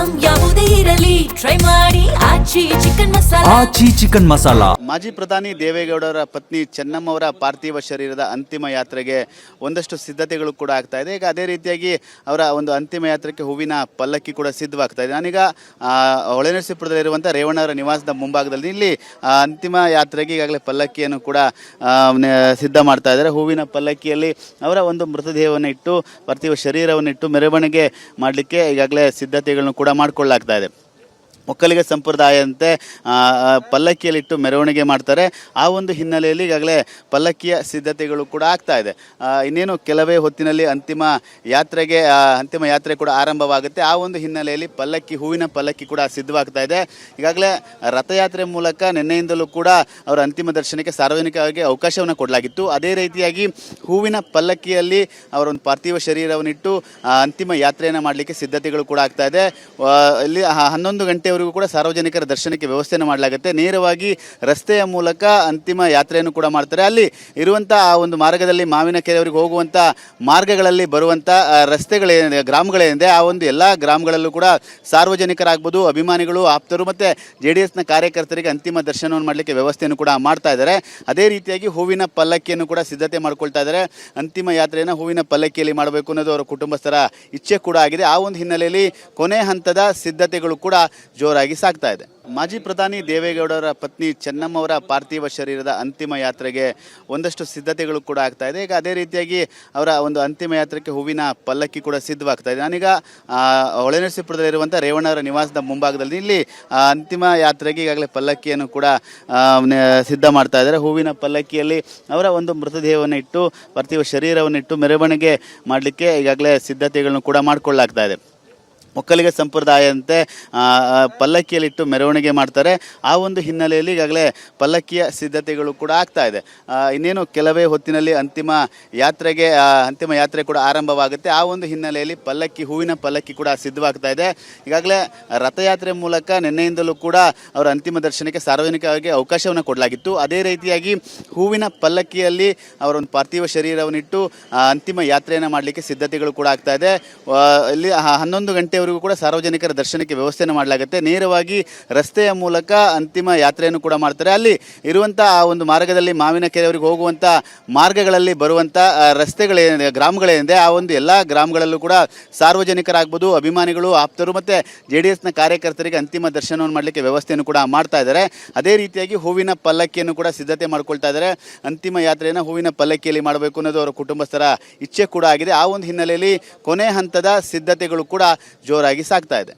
Item ಯಾವುದೇ ಇರಲಿ try ಮಾಡಿ ಆಚಿ ಚಿಕನ್ ಮಸಾಲಾ. ಮಾಜಿ ಪ್ರಧಾನಿ ದೇವೇಗೌಡರ ಪತ್ನಿ ಚೆನ್ನಮ್ಮ ಅವರ ಪಾರ್ಥಿವ ಶರೀರದ ಅಂತಿಮ ಯಾತ್ರೆಗೆ ಒಂದಷ್ಟು ಸಿದ್ಧತೆಗಳು ಕೂಡ ಆಗ್ತಾ ಇದೆ. ಈಗ ಅದೇ ರೀತಿಯಾಗಿ ಅವರ ಒಂದು ಅಂತಿಮ ಯಾತ್ರೆಗೆ ಹೂವಿನ ಪಲ್ಲಕ್ಕಿ ಕೂಡ ಸಿದ್ಧವಾಗ್ತಾ ಇದೆ. ನಾನೀಗ ಹೊಳೆನರಸೀಪುರದಲ್ಲಿರುವಂಥ ರೇವಣ್ಣವರ ನಿವಾಸದ ಮುಂಭಾಗದಲ್ಲಿ ಇಲ್ಲಿ ಅಂತಿಮ ಯಾತ್ರೆಗೆ ಈಗಾಗಲೇ ಪಲ್ಲಕ್ಕಿಯನ್ನು ಕೂಡ ಸಿದ್ಧ ಮಾಡ್ತಾ ಇದ್ದಾರೆ. ಹೂವಿನ ಪಲ್ಲಕ್ಕಿಯಲ್ಲಿ ಅವರ ಒಂದು ಮೃತದೇಹವನ್ನು ಇಟ್ಟು ಪಾರ್ಥಿವ ಶರೀರವನ್ನು ಇಟ್ಟು ಮೆರವಣಿಗೆ ಮಾಡಲಿಕ್ಕೆ ಈಗಾಗಲೇ ಸಿದ್ಧತೆಗಳನ್ನು ಕೂಡ ಮಾಡಿಕೊಳ್ಳಲಾಗ್ತಾ ಇದೆ. ಒಕ್ಕಲಿಗ ಸಂಪ್ರದಾಯದಂತೆ ಪಲ್ಲಕ್ಕಿಯಲ್ಲಿಟ್ಟು ಮೆರವಣಿಗೆ ಮಾಡ್ತಾರೆ. ಆ ಒಂದು ಹಿನ್ನೆಲೆಯಲ್ಲಿ ಈಗಾಗಲೇ ಪಲ್ಲಕ್ಕಿಯ ಸಿದ್ಧತೆಗಳು ಕೂಡ ಆಗ್ತಾ ಇದೆ. ಇನ್ನೇನು ಕೆಲವೇ ಹೊತ್ತಿನಲ್ಲಿ ಅಂತಿಮ ಯಾತ್ರೆ ಕೂಡ ಆರಂಭವಾಗುತ್ತೆ. ಆ ಒಂದು ಹಿನ್ನೆಲೆಯಲ್ಲಿ ಹೂವಿನ ಪಲ್ಲಕ್ಕಿ ಕೂಡ ಸಿದ್ಧವಾಗ್ತಾ ಇದೆ. ಈಗಾಗಲೇ ರಥಯಾತ್ರೆ ಮೂಲಕ ನಿನ್ನೆಯಿಂದಲೂ ಕೂಡ ಅವರ ಅಂತಿಮ ದರ್ಶನಕ್ಕೆ ಸಾರ್ವಜನಿಕವಾಗಿ ಅವಕಾಶವನ್ನು ಕೊಡಲಾಗಿತ್ತು. ಅದೇ ರೀತಿಯಾಗಿ ಹೂವಿನ ಪಲ್ಲಕ್ಕಿಯಲ್ಲಿ ಅವರ ಒಂದು ಪಾರ್ಥಿವ ಶರೀರವನ್ನಿಟ್ಟು ಅಂತಿಮ ಯಾತ್ರೆಯನ್ನು ಮಾಡಲಿಕ್ಕೆ ಸಿದ್ಧತೆಗಳು ಕೂಡ ಆಗ್ತಾ ಇದೆ. ಇಲ್ಲಿ 11 ಗಂಟೆ ಕೂಡ ಸಾರ್ವಜನಿಕರ ದರ್ಶನಕ್ಕೆ ವ್ಯವಸ್ಥೆಯನ್ನು ಮಾಡಲಾಗುತ್ತೆ. ನೇರವಾಗಿ ರಸ್ತೆಯ ಮೂಲಕ ಅಂತಿಮ ಯಾತ್ರೆಯನ್ನು ಕೂಡ ಮಾಡ್ತಾರೆ. ಅಲ್ಲಿ ಇರುವಂಥ ಆ ಒಂದು ಮಾರ್ಗದಲ್ಲಿ ಮಾವಿನಕೆರೆಯವರಿಗೆ ಹೋಗುವಂಥ ಮಾರ್ಗಗಳಲ್ಲಿ ಬರುವಂಥ ರಸ್ತೆಗಳೇನಿದೆ, ಗ್ರಾಮಗಳೇನಿದೆ, ಆ ಒಂದು ಎಲ್ಲ ಗ್ರಾಮಗಳಲ್ಲೂ ಕೂಡ ಸಾರ್ವಜನಿಕರಾಗ್ಬೋದು, ಅಭಿಮಾನಿಗಳು, ಆಪ್ತರು ಮತ್ತು JDSನ ಕಾರ್ಯಕರ್ತರಿಗೆ ಅಂತಿಮ ದರ್ಶನವನ್ನು ಮಾಡಲಿಕ್ಕೆ ವ್ಯವಸ್ಥೆಯನ್ನು ಕೂಡ ಮಾಡ್ತಾ ಇದ್ದಾರೆ. ಅದೇ ರೀತಿಯಾಗಿ ಹೂವಿನ ಪಲ್ಲಕ್ಕಿಯನ್ನು ಕೂಡ ಸಿದ್ಧತೆ ಮಾಡ್ಕೊಳ್ತಾ ಇದ್ದಾರೆ. ಅಂತಿಮ ಯಾತ್ರೆಯನ್ನು ಹೂವಿನ ಪಲ್ಲಕ್ಕಿಯಲ್ಲಿ ಮಾಡಬೇಕು ಅನ್ನೋದು ಅವರ ಕುಟುಂಬಸ್ಥರ ಇಚ್ಛೆ ಕೂಡ ಆಗಿದೆ. ಆ ಒಂದು ಹಿನ್ನೆಲೆಯಲ್ಲಿ ಕೊನೆ ಹಂತದ ಸಿದ್ಧತೆಗಳು ಕೂಡ ಜೋರಾಗಿ ಸಾಗ್ತಾ ಇದೆ. ಮಾಜಿ ಪ್ರಧಾನಿ ದೇವೇಗೌಡರ ಪತ್ನಿ ಚೆನ್ನಮ್ಮ ಅವರ ಪಾರ್ಥಿವ ಶರೀರದ ಅಂತಿಮ ಯಾತ್ರೆಗೆ ಒಂದಷ್ಟು ಸಿದ್ಧತೆಗಳು ಕೂಡ ಆಗ್ತಾ ಇದೆ. ಈಗ ಅದೇ ರೀತಿಯಾಗಿ ಅವರ ಒಂದು ಅಂತಿಮ ಯಾತ್ರೆಗೆ ಹೂವಿನ ಪಲ್ಲಕ್ಕಿ ಕೂಡ ಸಿದ್ಧವಾಗ್ತಾ ಇದೆ. ನಾನೀಗ ಹೊಳೆನರಸೀಪುರದಲ್ಲಿರುವಂಥ ರೇವಣ್ಣವರ ನಿವಾಸದ ಮುಂಭಾಗದಲ್ಲಿ ಇಲ್ಲಿ ಅಂತಿಮ ಯಾತ್ರೆಗೆ ಈಗಾಗಲೇ ಪಲ್ಲಕ್ಕಿಯನ್ನು ಕೂಡ ಸಿದ್ಧ ಮಾಡ್ತಾ ಇದ್ದಾರೆ. ಹೂವಿನ ಪಲ್ಲಕ್ಕಿಯಲ್ಲಿ ಅವರ ಒಂದು ಮೃತದೇಹವನ್ನು ಇಟ್ಟು ಪಾರ್ಥಿವ ಶರೀರವನ್ನು ಇಟ್ಟು ಮೆರವಣಿಗೆ ಮಾಡಲಿಕ್ಕೆ ಈಗಾಗಲೇ ಸಿದ್ಧತೆಗಳನ್ನು ಕೂಡ ಮಾಡಿಕೊಳ್ಳಲಾಗ್ತಾ ಇದೆ. ಒಕ್ಕಲಿಗ ಸಂಪ್ರದಾಯದಂತೆ ಪಲ್ಲಕ್ಕಿಯಲ್ಲಿಟ್ಟು ಮೆರವಣಿಗೆ ಮಾಡ್ತಾರೆ. ಆ ಒಂದು ಹಿನ್ನೆಲೆಯಲ್ಲಿ ಈಗಾಗಲೇ ಪಲ್ಲಕ್ಕಿಯ ಸಿದ್ಧತೆಗಳು ಕೂಡ ಆಗ್ತಾ ಇದೆ. ಇನ್ನೇನು ಕೆಲವೇ ಹೊತ್ತಿನಲ್ಲಿ ಅಂತಿಮ ಯಾತ್ರೆ ಕೂಡ ಆರಂಭವಾಗುತ್ತೆ. ಆ ಒಂದು ಹಿನ್ನೆಲೆಯಲ್ಲಿ ಹೂವಿನ ಪಲ್ಲಕ್ಕಿ ಕೂಡ ಸಿದ್ಧವಾಗ್ತಾ ಇದೆ. ಈಗಾಗಲೇ ರಥಯಾತ್ರೆ ಮೂಲಕ ನಿನ್ನೆಯಿಂದಲೂ ಕೂಡ ಅವರ ಅಂತಿಮ ದರ್ಶನಕ್ಕೆ ಸಾರ್ವಜನಿಕವಾಗಿ ಅವಕಾಶವನ್ನು ಕೊಡಲಾಗಿತ್ತು. ಅದೇ ರೀತಿಯಾಗಿ ಹೂವಿನ ಪಲ್ಲಕ್ಕಿಯಲ್ಲಿ ಅವರ ಒಂದು ಪಾರ್ಥಿವ ಶರೀರವನ್ನಿಟ್ಟು ಅಂತಿಮ ಯಾತ್ರೆಯನ್ನು ಮಾಡಲಿಕ್ಕೆ ಸಿದ್ಧತೆಗಳು ಕೂಡ ಆಗ್ತಾ ಇದೆ. ಇಲ್ಲಿ 11 ಗಂಟೆ ಕೂಡ ಸಾರ್ವಜನಿಕರ ದರ್ಶನಕ್ಕೆ ವ್ಯವಸ್ಥೆಯನ್ನು ಮಾಡಲಾಗುತ್ತೆ. ನೇರವಾಗಿ ರಸ್ತೆಯ ಮೂಲಕ ಅಂತಿಮ ಯಾತ್ರೆಯನ್ನು ಕೂಡ ಮಾಡ್ತಾರೆ. ಅಲ್ಲಿ ಇರುವಂಥ ಆ ಒಂದು ಮಾರ್ಗದಲ್ಲಿ ಮಾವಿನಕೆರೆಯವರಿಗೆ ಹೋಗುವಂಥ ಮಾರ್ಗಗಳಲ್ಲಿ ಬರುವಂಥ ರಸ್ತೆಗಳೇನಿದೆ, ಗ್ರಾಮಗಳೇನಿದೆ, ಆ ಒಂದು ಎಲ್ಲ ಗ್ರಾಮಗಳಲ್ಲೂ ಕೂಡ ಸಾರ್ವಜನಿಕರಾಗ್ಬೋದು, ಅಭಿಮಾನಿಗಳು, ಆಪ್ತರು ಮತ್ತು JDSನ ಕಾರ್ಯಕರ್ತರಿಗೆ ಅಂತಿಮ ದರ್ಶನವನ್ನು ಮಾಡಲಿಕ್ಕೆ ವ್ಯವಸ್ಥೆಯನ್ನು ಕೂಡ ಮಾಡ್ತಾ ಇದ್ದಾರೆ. ಅದೇ ರೀತಿಯಾಗಿ ಹೂವಿನ ಪಲ್ಲಕ್ಕಿಯನ್ನು ಕೂಡ ಸಿದ್ಧತೆ ಮಾಡ್ಕೊಳ್ತಾ ಇದ್ದಾರೆ. ಅಂತಿಮ ಯಾತ್ರೆಯನ್ನು ಹೂವಿನ ಪಲ್ಲಕ್ಕಿಯಲ್ಲಿ ಮಾಡಬೇಕು ಅನ್ನೋದು ಅವರ ಕುಟುಂಬಸ್ಥರ ಇಚ್ಛೆ ಕೂಡ ಆಗಿದೆ. ಆ ಒಂದು ಹಿನ್ನೆಲೆಯಲ್ಲಿ ಕೊನೆ ಹಂತದ ಸಿದ್ಧತೆಗಳು ಕೂಡ ಜೋರಾಗಿ ಸಾಗ್ತಾ ಇದೆ.